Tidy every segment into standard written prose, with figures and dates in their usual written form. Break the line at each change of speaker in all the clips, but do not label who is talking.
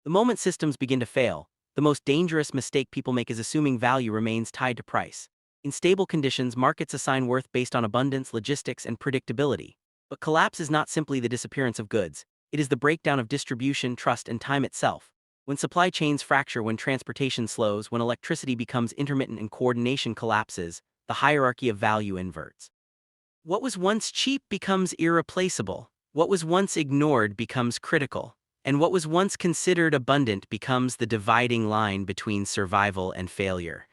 The moment systems begin to fail, the most dangerous mistake people make is assuming value remains tied to price. In stable conditions, markets assign worth based on abundance, logistics, and predictability. But collapse is not simply the disappearance of goods, it is the breakdown of distribution, trust, and time itself. When supply chains fracture, when transportation slows, when electricity becomes intermittent and coordination collapses, the hierarchy of value inverts. What was once cheap becomes irreplaceable. What was once ignored becomes critical. And what was once considered abundant becomes the dividing line between survival and failure.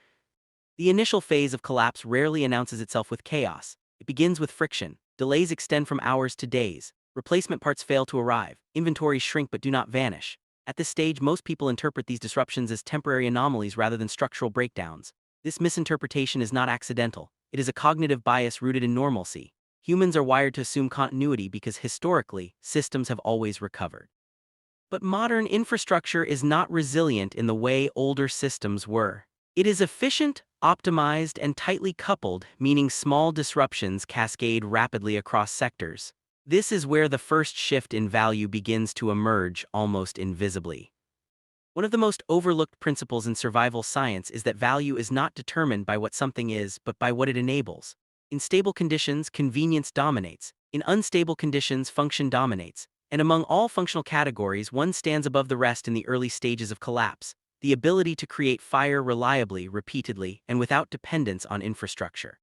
The initial phase of collapse rarely announces itself with chaos. It begins with friction. Delays extend from hours to days. Replacement parts fail to arrive. Inventories shrink but do not vanish. At this stage, most people interpret these disruptions as temporary anomalies rather than structural breakdowns. This misinterpretation is not accidental. It is a cognitive bias rooted in normalcy. Humans are wired to assume continuity because historically, systems have always recovered. But modern infrastructure is not resilient in the way older systems were. It is efficient, optimized, and tightly coupled, meaning small disruptions cascade rapidly across sectors. This is where the first shift in value begins to emerge almost invisibly. One of the most overlooked principles in survival science is that value is not determined by what something is, but by what it enables. In stable conditions, convenience dominates. In unstable conditions, function dominates. And among all functional categories, one stands above the rest in the early stages of collapse: the ability to create fire reliably, repeatedly, and without dependence on infrastructure.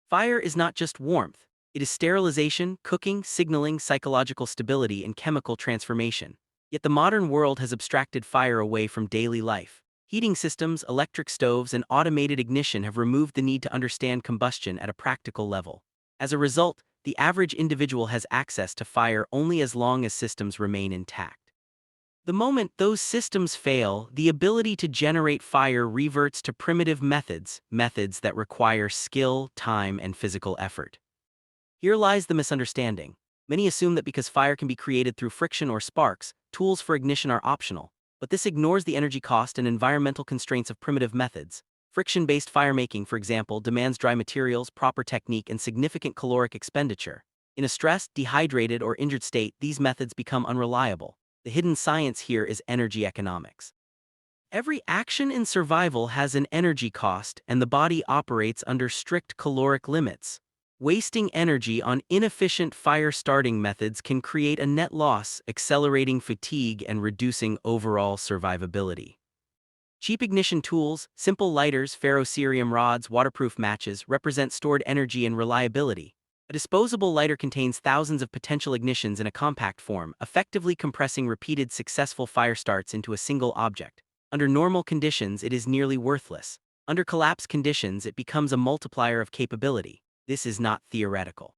Fire is not just warmth, it is sterilization, cooking, signaling, psychological stability, and chemical transformation. Yet the modern world has abstracted fire away from daily life. Heating systems, electric stoves, and automated ignition have removed the need to understand combustion at a practical level. As a result, the average individual has access to fire only as long as systems remain intact. The moment those systems fail, the ability to generate fire reverts to primitive methods that require skill, time, and physical effort. Here lies the misunderstanding. Many assume that because fire can be created through friction or sparks, tools for ignition are optional. But this ignores the energy cost and environmental constraints of primitive methods. Friction-based firemaking, for example, demands dry materials, proper technique, and significant caloric expenditure. In a stressed, dehydrated, or injured state, these methods become unreliable. The hidden science here is energy economics. Every action in survival has an energy cost, and the body operates under strict caloric limits. Wasting energy on inefficient fire-starting methods can create a net loss, accelerating fatigue and reducing overall survivability. Cheap ignition tools, simple lighters, ferrocerium rods, waterproof matches, represent stored energy and reliability. A disposable lighter contains thousands of potential ignitions in a compact form, effectively compressing repeated successful fire starts into a single object. Under normal conditions, it is nearly worthless. Under collapse conditions, it becomes a multiplier of capability. This is not theoretical.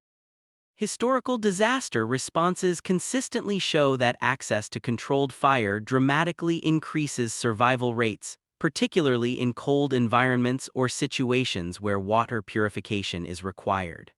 Historical disaster responses consistently show that access to controlled fire dramatically increases survival rates, particularly in cold environments or situations where water purification is required.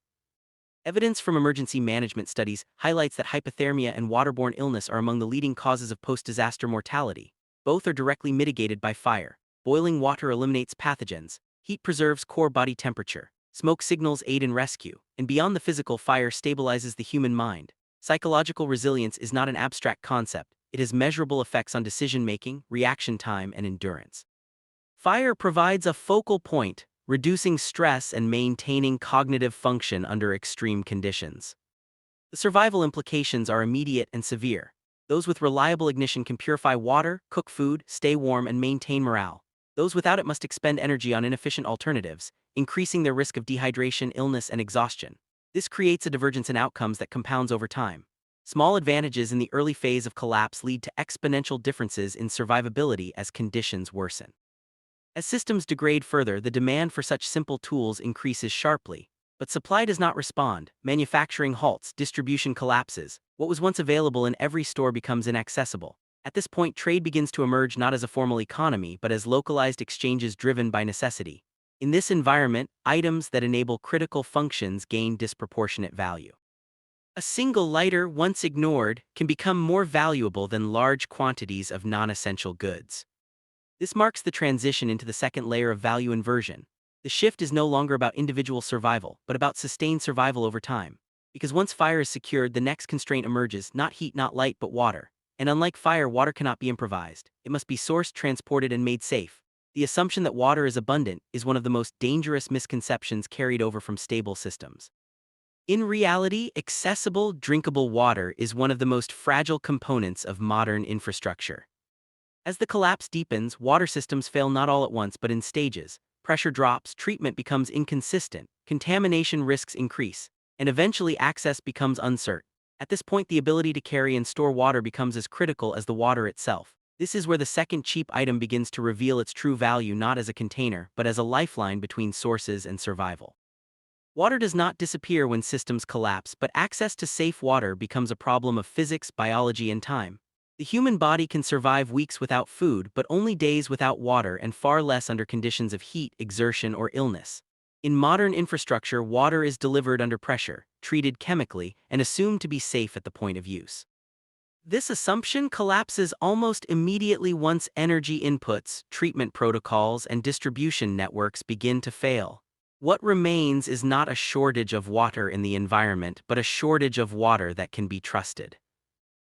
Evidence from emergency management studies highlights that hypothermia and waterborne illness are among the leading causes of post-disaster mortality. Both are directly mitigated by fire. Boiling water eliminates pathogens, heat preserves core body temperature, smoke signals aid in rescue, and beyond the physical, fire stabilizes the human mind. Psychological resilience is not an abstract concept, it has measurable effects on decision-making, reaction time, and endurance. Fire provides a focal point, reducing stress and maintaining cognitive function under extreme conditions. The survival implications are immediate and severe. Those with reliable ignition can purify water, cook food, stay warm, and maintain morale. Those without it must expend energy on inefficient alternatives, increasing their risk of dehydration, illness, and exhaustion. This creates a divergence in outcomes that compounds over time. Small advantages in the early phase of collapse lead to exponential differences in survivability as conditions worsen. As systems degrade further, the demand for such simple tools increases sharply. But supply does not respond. Manufacturing halts, distribution collapses. What was once available in every store becomes inaccessible. At this point, trade begins to emerge not as a formal economy but as localized exchanges driven by necessity. In this environment, items that enable critical functions gain disproportionate value. A single lighter, once ignored, can become more valuable than large quantities of non-essential goods. This marks the transition into the second layer of value inversion. The shift is no longer about individual survival, but about sustained survival over time. Because once fire is secured, the next constraint emerges: not heat, not light, but water. And unlike fire, water cannot be improvised. It must be sourced, transported, and made safe. The assumption that water is abundant is one of the most dangerous misconceptions carried over from stable systems. In reality, accessible, drinkable water is one of the most fragile components of modern infrastructure. As the collapse deepens, water systems fail not all at once but in stages. Pressure drops, treatment becomes inconsistent, contamination risks increase, and eventually access becomes uncertain. At this point, the ability to carry and store water becomes as critical as the water itself. This is where the second cheap item begins to reveal its true value, not as a container, but as a lifeline between sources and survival. Water does not disappear when systems collapse, but access to safe water becomes a problem of physics, biology, and time. The human body can survive weeks without food, but only days without water, and far less under conditions of heat, exertion, or illness. In modern infrastructure, water is delivered under pressure, treated chemically, and assumed to be safe at the point of use. This assumption collapses almost immediately once energy inputs, treatment protocols, and distribution networks begin to fail. What remains is not a shortage of water in the environment, but a shortage of water that can be trusted.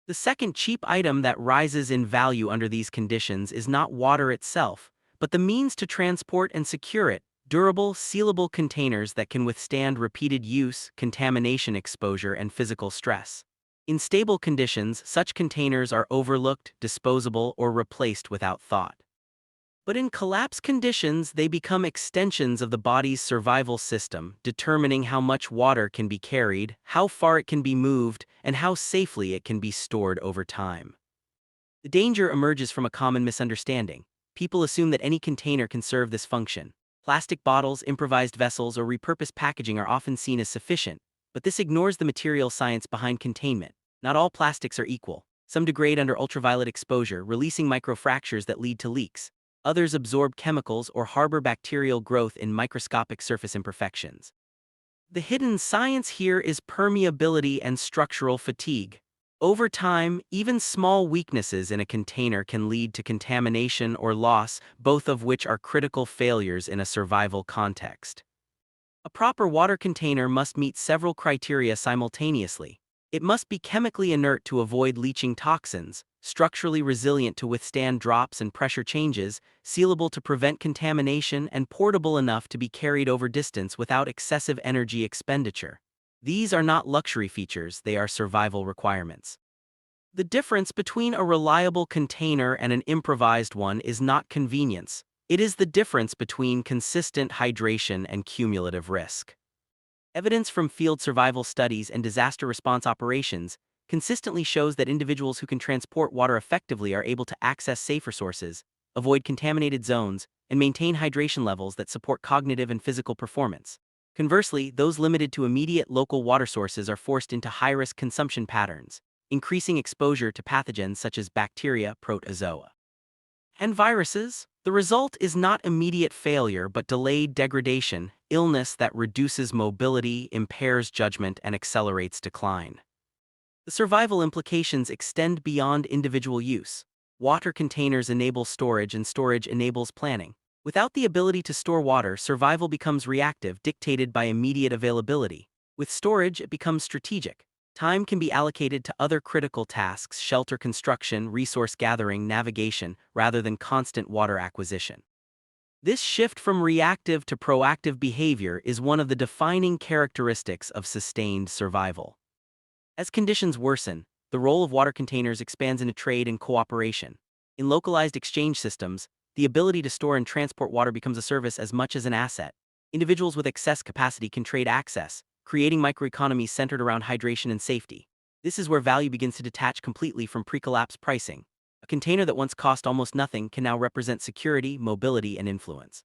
The second cheap item that rises in value under these conditions is not water itself, but the means to transport and secure it: durable, sealable containers that can withstand repeated use, contamination exposure, and physical stress. In stable conditions, such containers are overlooked, disposable, or replaced without thought. But in collapse conditions, they become extensions of the body's survival system, determining how much water can be carried, how far it can be moved, and how safely it can be stored over time. The danger emerges from a common misunderstanding. People assume that any container can serve this function. Plastic bottles, improvised vessels, or repurposed packaging are often seen as sufficient, but this ignores the material science behind containment. Not all plastics are equal. Some degrade under ultraviolet exposure, releasing microfractures that lead to leaks. Others absorb chemicals or harbor bacterial growth in microscopic surface imperfections. The hidden science here is permeability and structural fatigue. Over time, even small weaknesses in a container can lead to contamination or loss, both of which are critical failures in a survival context. A proper water container must meet several criteria simultaneously. It must be chemically inert to avoid leaching toxins, structurally resilient to withstand drops and pressure changes, sealable to prevent contamination, and portable enough to be carried over distance without excessive energy expenditure. These are not luxury features, they are survival requirements. The difference between a reliable container and an improvised one is not convenience. It is the difference between consistent hydration and cumulative risk. Evidence from field survival studies and disaster response operations consistently shows that individuals who can transport water effectively are able to access safer sources, avoid contaminated zones, and maintain hydration levels that support cognitive and physical performance. Conversely, those limited to immediate local water sources are forced into high-risk consumption patterns, increasing exposure to pathogens such as bacteria, protozoa, and viruses. The result is not immediate failure but delayed degradation, illness that reduces mobility, impairs judgment, and accelerates decline. The survival implications extend beyond individual use. Water containers enable storage, and storage enables planning. Without the ability to store water, survival becomes reactive, dictated by immediate availability. With storage, it becomes strategic. Time can be allocated to other critical tasks: shelter construction, resource gathering, navigation, rather than constant water acquisition. This shift from reactive to proactive behavior is one of the defining characteristics of sustained survival. As conditions worsen, the role of water containers expands into trade and cooperation. In localized exchange systems, the ability to store and transport water becomes a service as much as an asset. Individuals with excess capacity can trade access, creating microeconomies centered around hydration and safety. This is where value begins to detach completely from pre-collapse pricing. A container that once cost almost nothing can now represent security, mobility, and influence.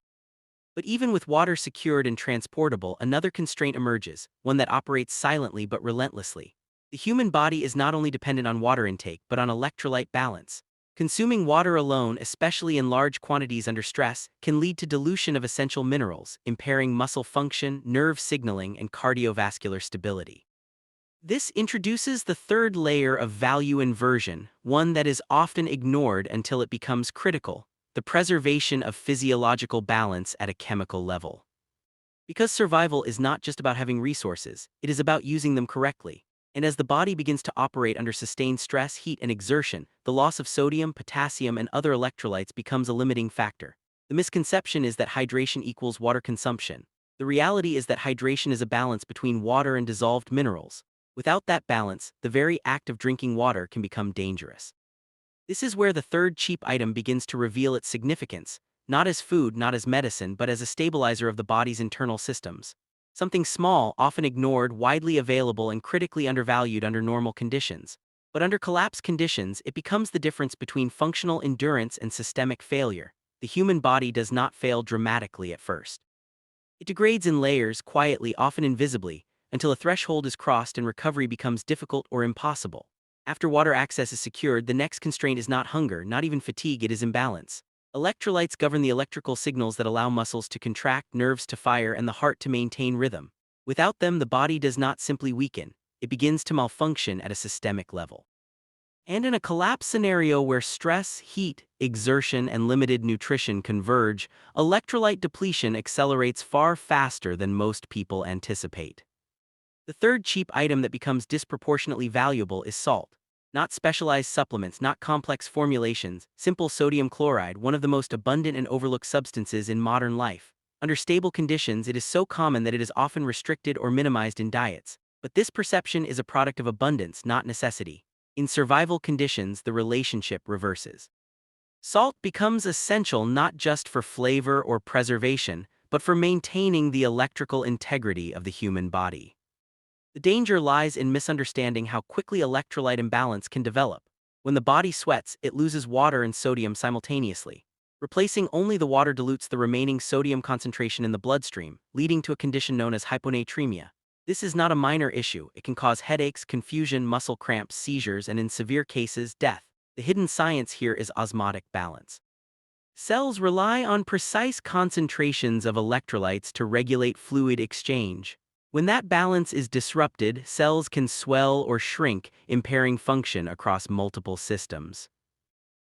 But even with water secured and transportable, another constraint emerges, one that operates silently but relentlessly. The human body is not only dependent on water intake but on electrolyte balance. Consuming water alone, especially in large quantities under stress, can lead to dilution of essential minerals, impairing muscle function, nerve signaling, and cardiovascular stability. This introduces the third layer of value inversion, one that is often ignored until it becomes critical: the preservation of physiological balance at a chemical level. Because survival is not just about having resources, it is about using them correctly. And as the body begins to operate under sustained stress, heat, and exertion, the loss of sodium, potassium, and other electrolytes becomes a limiting factor. The misconception is that hydration equals water consumption. The reality is that hydration is a balance between water and dissolved minerals. Without that balance, the very act of drinking water can become dangerous. This is where the third cheap item begins to reveal its significance, not as food, not as medicine, but as a stabilizer of the body's internal systems. Something small, often ignored, widely available, and critically undervalued under normal conditions. But under collapse conditions, it becomes the difference between functional endurance and systemic failure. The human body does not fail dramatically at first. It degrades in layers, quietly, often invisibly, until a threshold is crossed and recovery becomes difficult or impossible. After water access is secured, the next constraint is not hunger, not even fatigue, it is imbalance. Electrolytes govern the electrical signals that allow muscles to contract, nerves to fire, and the heart to maintain rhythm. Without them, the body does not simply weaken, it begins to malfunction at a systemic level. And in a collapse scenario where stress, heat, exertion, and limited nutrition converge, electrolyte depletion accelerates far faster than most people anticipate. The third cheap item that becomes disproportionately valuable is salt. Not specialized supplements, not complex formulations, simple sodium chloride, one of the most abundant and overlooked substances in modern life. Under stable conditions, it is so common that it is often restricted or minimized in diets. But this perception is a product of abundance, not necessity. In survival conditions, the relationship reverses. Salt becomes essential not just for flavor or preservation, but for maintaining the electrical integrity of the human body. The danger lies in misunderstanding how quickly electrolyte imbalance can develop. When the body sweats, it loses water and sodium simultaneously. Replacing only the water dilutes the remaining sodium concentration in the bloodstream, leading to a condition known as hyponatremia. This is not a minor issue. It can cause headaches, confusion, muscle cramps, seizures, and in severe cases, death. The hidden science here is osmotic balance. Cells rely on precise concentrations of electrolytes to regulate fluid exchange. When that balance is disrupted, cells can swell or shrink, impairing function across multiple systems.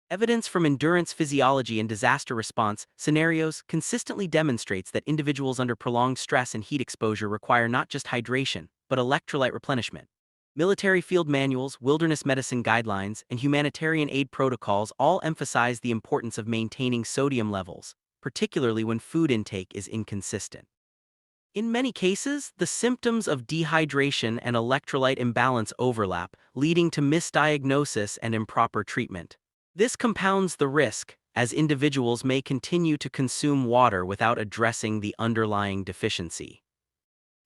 Evidence from endurance physiology and disaster response scenarios consistently demonstrates that individuals under prolonged stress and heat exposure require not just hydration, but electrolyte replenishment. Military field manuals, wilderness medicine guidelines, and humanitarian aid protocols all emphasize the importance of maintaining sodium levels, particularly when food intake is inconsistent. In many cases, the symptoms of dehydration and electrolyte imbalance overlap, leading to misdiagnosis and improper treatment. This compounds the risk, as individuals may continue to consume water without addressing the underlying deficiency.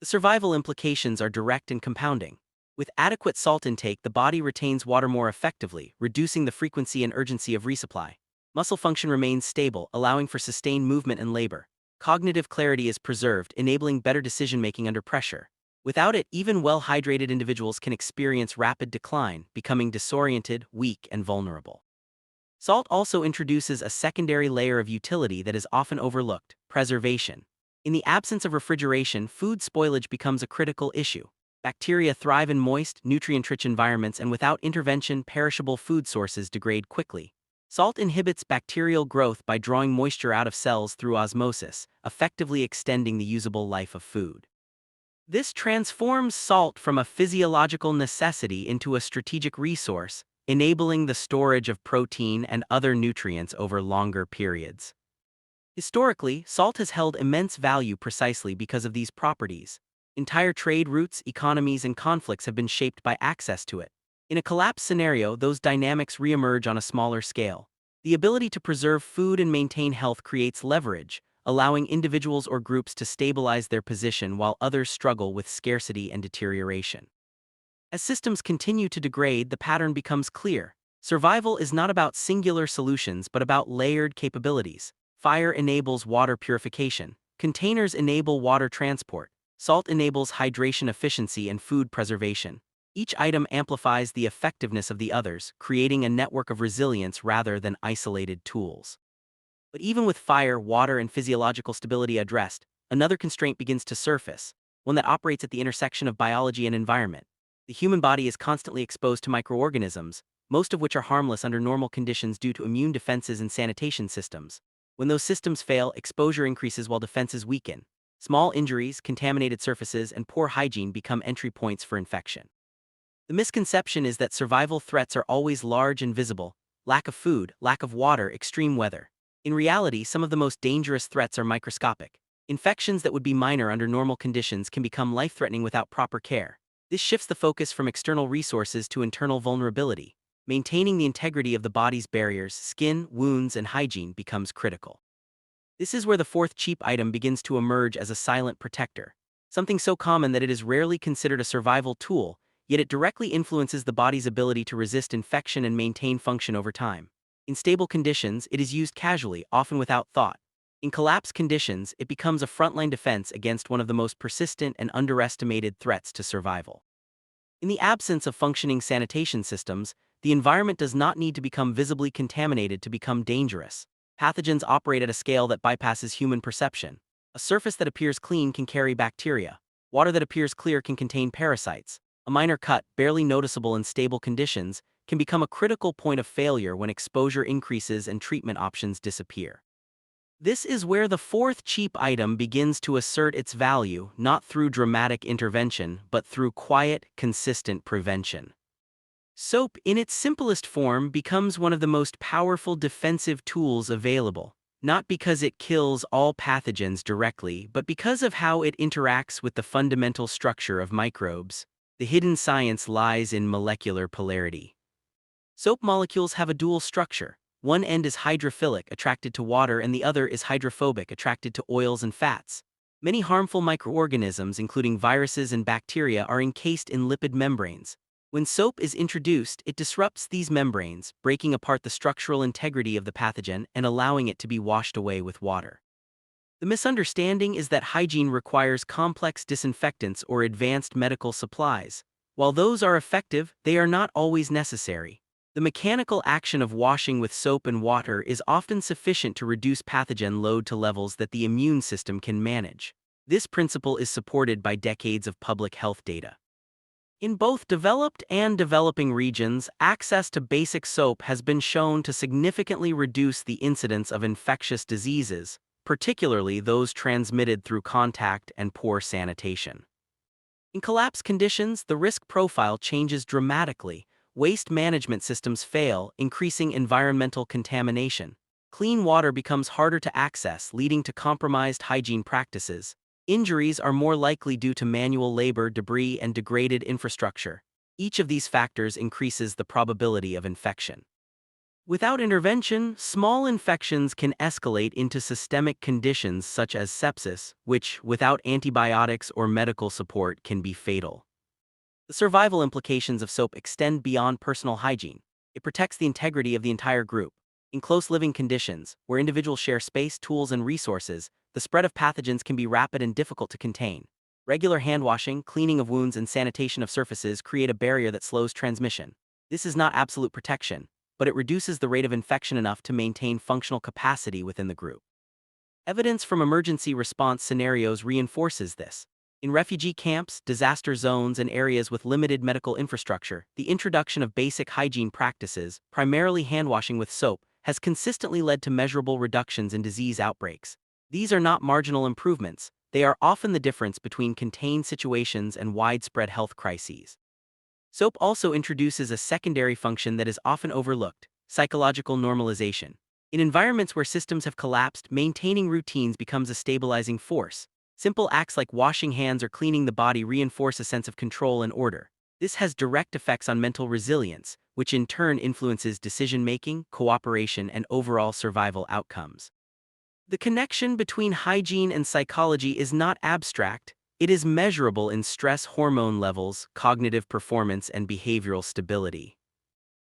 The survival implications are direct and compounding. With adequate salt intake, the body retains water more effectively, reducing the frequency and urgency of resupply. Muscle function remains stable, allowing for sustained movement and labor. Cognitive clarity is preserved, enabling better decision-making under pressure. Without it, even well-hydrated individuals can experience rapid decline, becoming disoriented, weak, and vulnerable. Salt also introduces a secondary layer of utility that is often overlooked: preservation. In the absence of refrigeration, food spoilage becomes a critical issue. Bacteria thrive in moist, nutrient-rich environments, and without intervention, perishable food sources degrade quickly. Salt inhibits bacterial growth by drawing moisture out of cells through osmosis, effectively extending the usable life of food. This transforms salt from a physiological necessity into a strategic resource, enabling the storage of protein and other nutrients over longer periods. Historically, salt has held immense value precisely because of these properties. Entire trade routes, economies, and conflicts have been shaped by access to it. In a collapse scenario, those dynamics reemerge on a smaller scale. The ability to preserve food and maintain health creates leverage, allowing individuals or groups to stabilize their position while others struggle with scarcity and deterioration. As systems continue to degrade, the pattern becomes clear. Survival is not about singular solutions but about layered capabilities. Fire enables water purification. Containers enable water transport. Salt enables hydration efficiency and food preservation. Each item amplifies the effectiveness of the others, creating a network of resilience rather than isolated tools. But even with fire, water, and physiological stability addressed, another constraint begins to surface, one that operates at the intersection of biology and environment. The human body is constantly exposed to microorganisms, most of which are harmless under normal conditions due to immune defenses and sanitation systems. When those systems fail, exposure increases while defenses weaken. Small injuries, contaminated surfaces, and poor hygiene become entry points for infection. The misconception is that survival threats are always large and visible: lack of food, lack of water, extreme weather. In reality, some of the most dangerous threats are microscopic. Infections that would be minor under normal conditions can become life-threatening without proper care. This shifts the focus from external resources to internal vulnerability. Maintaining the integrity of the body's barriers, skin, wounds, and hygiene becomes critical. This is where the fourth cheap item begins to emerge as a silent protector. Something so common that it is rarely considered a survival tool, yet it directly influences the body's ability to resist infection and maintain function over time. In stable conditions, it is used casually, often without thought. In collapsed conditions, it becomes a frontline defense against one of the most persistent and underestimated threats to survival. In the absence of functioning sanitation systems, the environment does not need to become visibly contaminated to become dangerous. Pathogens operate at a scale that bypasses human perception. A surface that appears clean can carry bacteria. Water that appears clear can contain parasites. A minor cut, barely noticeable in stable conditions, can become a critical point of failure when exposure increases and treatment options disappear. This is where the fourth cheap item begins to assert its value, not through dramatic intervention, but through quiet, consistent prevention. Soap, in its simplest form, becomes one of the most powerful defensive tools available, not because it kills all pathogens directly, but because of how it interacts with the fundamental structure of microbes. The hidden science lies in molecular polarity. Soap molecules have a dual structure. One end is hydrophilic, attracted to water, and the other is hydrophobic, attracted to oils and fats. Many harmful microorganisms, including viruses and bacteria, are encased in lipid membranes. When soap is introduced, it disrupts these membranes, breaking apart the structural integrity of the pathogen and allowing it to be washed away with water. The misunderstanding is that hygiene requires complex disinfectants or advanced medical supplies. While those are effective, they are not always necessary. The mechanical action of washing with soap and water is often sufficient to reduce pathogen load to levels that the immune system can manage. This principle is supported by decades of public health data. In both developed and developing regions, access to basic soap has been shown to significantly reduce the incidence of infectious diseases, particularly those transmitted through contact and poor sanitation. In collapse conditions, the risk profile changes dramatically. Waste management systems fail, increasing environmental contamination. Clean water becomes harder to access, leading to compromised hygiene practices. Injuries are more likely due to manual labor, debris, and degraded infrastructure. Each of these factors increases the probability of infection. Without intervention, small infections can escalate into systemic conditions such as sepsis, which, without antibiotics or medical support, can be fatal. The survival implications of soap extend beyond personal hygiene. It protects the integrity of the entire group. In close living conditions, where individuals share space, tools, and resources, the spread of pathogens can be rapid and difficult to contain. Regular hand washing, cleaning of wounds, and sanitation of surfaces create a barrier that slows transmission. This is not absolute protection, but it reduces the rate of infection enough to maintain functional capacity within the group. Evidence from emergency response scenarios reinforces this. In refugee camps, disaster zones, and areas with limited medical infrastructure, the introduction of basic hygiene practices, primarily hand washing with soap, has consistently led to measurable reductions in disease outbreaks. These are not marginal improvements, they are often the difference between contained situations and widespread health crises. Soap also introduces a secondary function that is often overlooked: psychological normalization. In environments where systems have collapsed, maintaining routines becomes a stabilizing force. Simple acts like washing hands or cleaning the body reinforce a sense of control and order. This has direct effects on mental resilience, which in turn influences decision-making, cooperation, and overall survival outcomes. The connection between hygiene and psychology is not abstract, it is measurable in stress hormone levels, cognitive performance, and behavioral stability.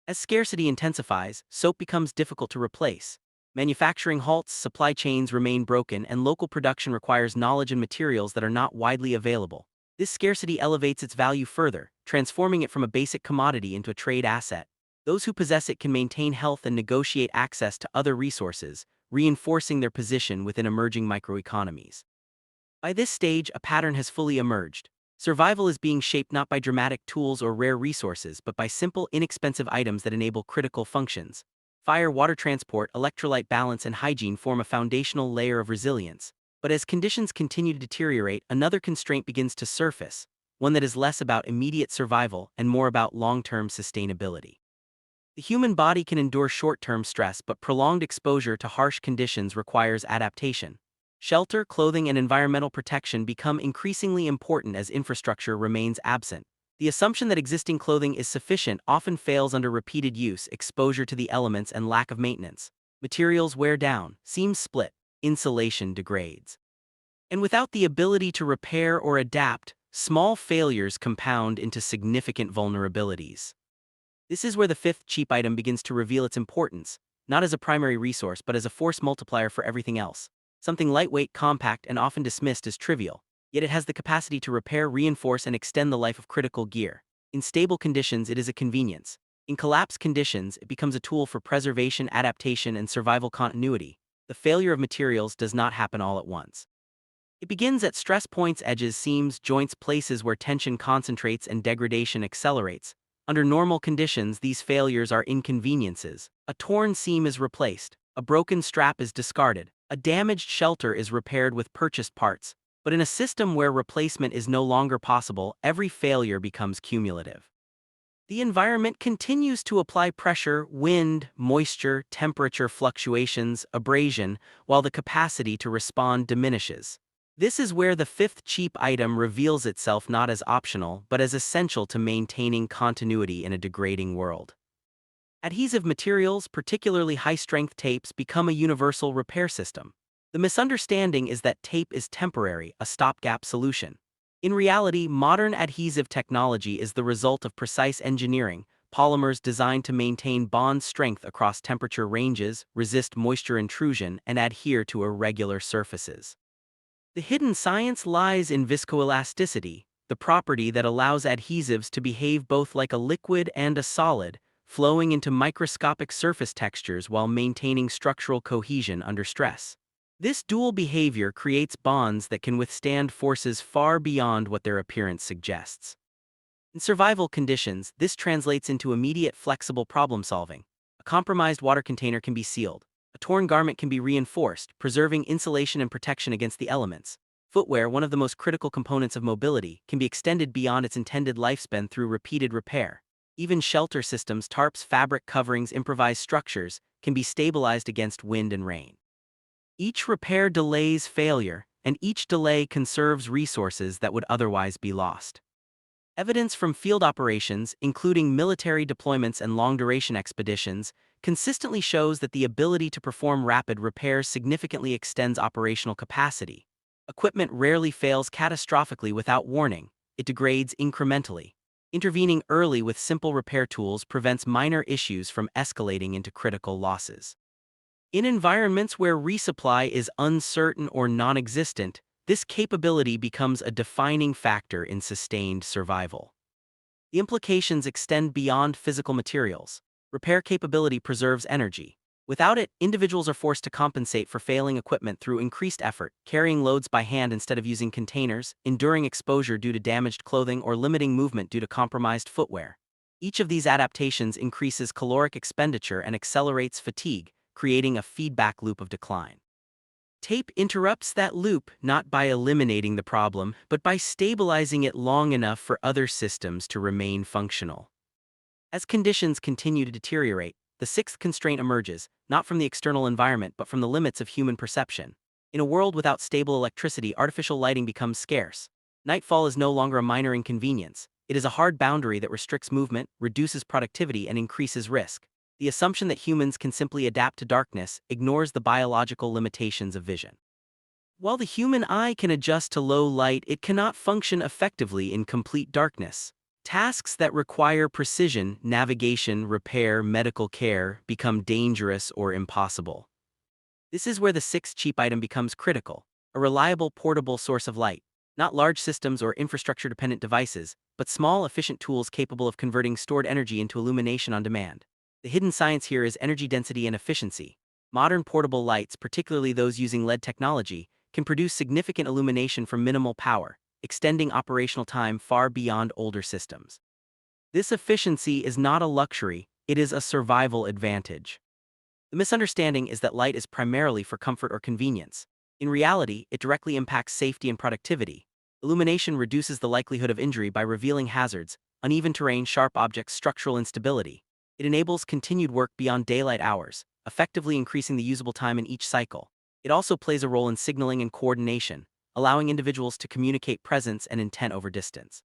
As scarcity intensifies, soap becomes difficult to replace. Manufacturing halts, supply chains remain broken, and local production requires knowledge and materials that are not widely available. This scarcity elevates its value further, transforming it from a basic commodity into a trade asset. Those who possess it can maintain health and negotiate access to other resources, reinforcing their position within emerging microeconomies. By this stage, a pattern has fully emerged. Survival is being shaped not by dramatic tools or rare resources, but by simple, inexpensive items that enable critical functions. Fire, water transport, electrolyte balance, and hygiene form a foundational layer of resilience. But as conditions continue to deteriorate, another constraint begins to surface: one that is less about immediate survival and more about long-term sustainability. The human body can endure short-term stress, but prolonged exposure to harsh conditions requires adaptation. Shelter, clothing, and environmental protection become increasingly important as infrastructure remains absent. The assumption that existing clothing is sufficient often fails under repeated use, exposure to the elements, and lack of maintenance. Materials wear down, seams split, insulation degrades. And without the ability to repair or adapt, small failures compound into significant vulnerabilities. This is where the fifth cheap item begins to reveal its importance, not as a primary resource but as a force multiplier for everything else. Something lightweight, compact, and often dismissed as trivial, yet it has the capacity to repair, reinforce, and extend the life of critical gear. In stable conditions, it is a convenience. In collapsed conditions, it becomes a tool for preservation, adaptation, and survival continuity. The failure of materials does not happen all at once. It begins at stress points, edges, seams, joints, places where tension concentrates and degradation accelerates. Under normal conditions, these failures are inconveniences. A torn seam is replaced, a broken strap is discarded, a damaged shelter is repaired with purchased parts. But in a system where replacement is no longer possible, every failure becomes cumulative. The environment continues to apply pressure, wind, moisture, temperature fluctuations, abrasion, while the capacity to respond diminishes. This is where the fifth cheap item reveals itself not as optional, but as essential to maintaining continuity in a degrading world. Adhesive materials, particularly high-strength tapes, become a universal repair system. The misunderstanding is that tape is temporary, a stopgap solution. In reality, modern adhesive technology is the result of precise engineering, polymers designed to maintain bond strength across temperature ranges, resist moisture intrusion, and adhere to irregular surfaces. The hidden science lies in viscoelasticity, the property that allows adhesives to behave both like a liquid and a solid, flowing into microscopic surface textures while maintaining structural cohesion under stress. This dual behavior creates bonds that can withstand forces far beyond what their appearance suggests. In survival conditions, this translates into immediate flexible problem solving. A compromised water container can be sealed. A torn garment can be reinforced, preserving insulation and protection against the elements. Footwear, one of the most critical components of mobility, can be extended beyond its intended lifespan through repeated repair. Even shelter systems, tarps, fabric coverings, improvised structures, can be stabilized against wind and rain. Each repair delays failure, and each delay conserves resources that would otherwise be lost. Evidence from field operations, including military deployments and long-duration expeditions, consistently shows that the ability to perform rapid repairs significantly extends operational capacity. Equipment rarely fails catastrophically without warning; it degrades incrementally. Intervening early with simple repair tools prevents minor issues from escalating into critical losses. In environments where resupply is uncertain or non-existent, this capability becomes a defining factor in sustained survival. The implications extend beyond physical materials. Repair capability preserves energy. Without it, individuals are forced to compensate for failing equipment through increased effort, carrying loads by hand instead of using containers, enduring exposure due to damaged clothing, or limiting movement due to compromised footwear. Each of these adaptations increases caloric expenditure and accelerates fatigue, creating a feedback loop of decline. Tape interrupts that loop not by eliminating the problem, but by stabilizing it long enough for other systems to remain functional. As conditions continue to deteriorate, the sixth constraint emerges, not from the external environment but from the limits of human perception. In a world without stable electricity, artificial lighting becomes scarce. Nightfall is no longer a minor inconvenience. It is a hard boundary that restricts movement, reduces productivity, and increases risk. The assumption that humans can simply adapt to darkness ignores the biological limitations of vision. While the human eye can adjust to low light, it cannot function effectively in complete darkness. Tasks that require precision, navigation, repair, medical care, become dangerous or impossible. This is where the sixth cheap item becomes critical: a reliable, portable source of light. Not large systems or infrastructure-dependent devices, but small, efficient tools capable of converting stored energy into illumination on demand. The hidden science here is energy density and efficiency. Modern portable lights, particularly those using LED technology, can produce significant illumination from minimal power, extending operational time far beyond older systems. This efficiency is not a luxury, it is a survival advantage. The misunderstanding is that light is primarily for comfort or convenience. In reality, it directly impacts safety and productivity. Illumination reduces the likelihood of injury by revealing hazards, uneven terrain, sharp objects, structural instability. It enables continued work beyond daylight hours, effectively increasing the usable time in each cycle. It also plays a role in signaling and coordination, allowing individuals to communicate presence and intent over distance.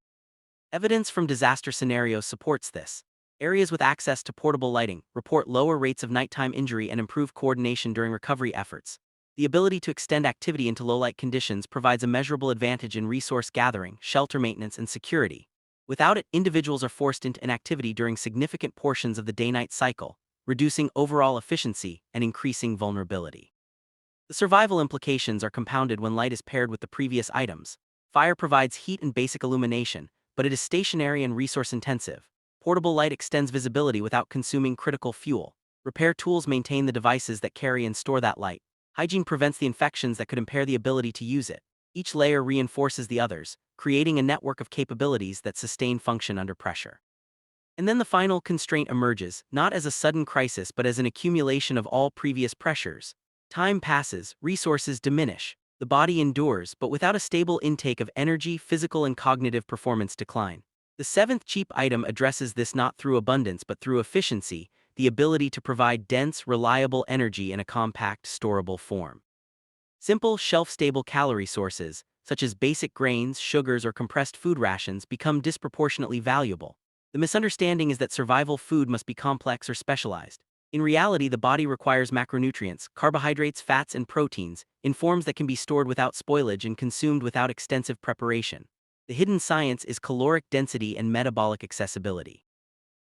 Evidence from disaster scenarios supports this. Areas with access to portable lighting report lower rates of nighttime injury and improve coordination during recovery efforts. The ability to extend activity into low-light conditions provides a measurable advantage in resource gathering, shelter maintenance, and security. Without it, individuals are forced into inactivity during significant portions of the day-night cycle, reducing overall efficiency and increasing vulnerability. The survival implications are compounded when light is paired with the previous items. Fire provides heat and basic illumination, but it is stationary and resource-intensive. Portable light extends visibility without consuming critical fuel. Repair tools maintain the devices that carry and store that light. Hygiene prevents the infections that could impair the ability to use it. Each layer reinforces the others, creating a network of capabilities that sustain function under pressure. And then the final constraint emerges, not as a sudden crisis but as an accumulation of all previous pressures. Time passes, resources diminish. The body endures, but without a stable intake of energy, physical and cognitive performance decline. The seventh cheap item addresses this not through abundance but through efficiency, the ability to provide dense, reliable energy in a compact, storable form. Simple, shelf-stable calorie sources, such as basic grains, sugars, or compressed food rations, become disproportionately valuable. The misunderstanding is that survival food must be complex or specialized. In reality, the body requires macronutrients, carbohydrates, fats, and proteins, in forms that can be stored without spoilage and consumed without extensive preparation. The hidden science is caloric density and metabolic accessibility.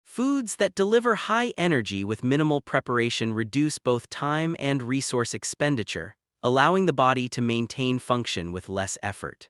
Foods that deliver high energy with minimal preparation reduce both time and resource expenditure, allowing the body to maintain function with less effort.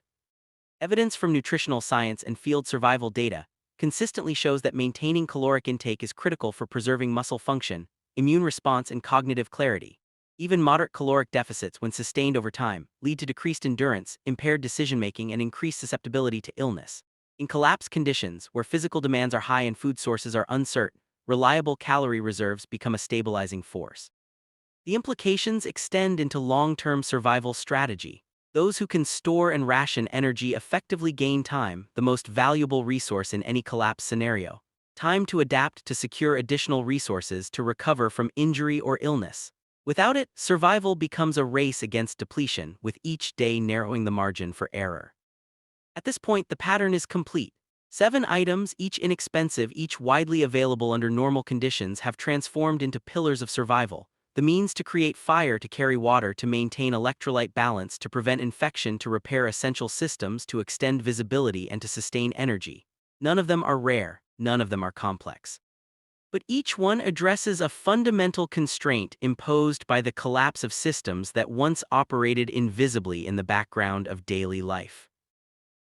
Evidence from nutritional science and field survival data consistently shows that maintaining caloric intake is critical for preserving muscle function, immune response, and cognitive clarity. Even moderate caloric deficits, when sustained over time, lead to decreased endurance, impaired decision-making, and increased susceptibility to illness. In collapse conditions, where physical demands are high and food sources are uncertain, reliable calorie reserves become a stabilizing force. The implications extend into long-term survival strategy. Those who can store and ration energy effectively gain time, the most valuable resource in any collapse scenario. Time to adapt to secure additional resources to recover from injury or illness. Without it, survival becomes a race against depletion, with each day narrowing the margin for error. At this point, the pattern is complete. 7 items, each inexpensive, each widely available under normal conditions, have transformed into pillars of survival. The means to create fire, to carry water, to maintain electrolyte balance, to prevent infection, to repair essential systems, to extend visibility, and to sustain energy. None of them are rare, none of them are complex. But each one addresses a fundamental constraint imposed by the collapse of systems that once operated invisibly in the background of daily life.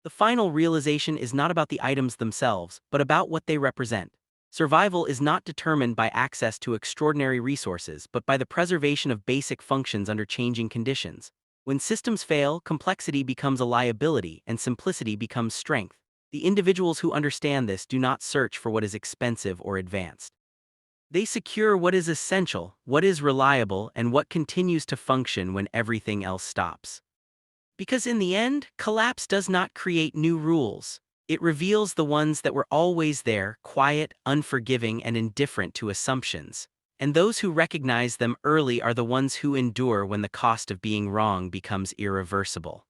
The final realization is not about the items themselves, but about what they represent. Survival is not determined by access to extraordinary resources, but by the preservation of basic functions under changing conditions. When systems fail, complexity becomes a liability and simplicity becomes strength. The individuals who understand this do not search for what is expensive or advanced. They secure what is essential, what is reliable, and what continues to function when everything else stops. Because in the end, collapse does not create new rules. It reveals the ones that were always there, quiet, unforgiving, and indifferent to assumptions. And those who recognize them early are the ones who endure when the cost of being wrong becomes irreversible.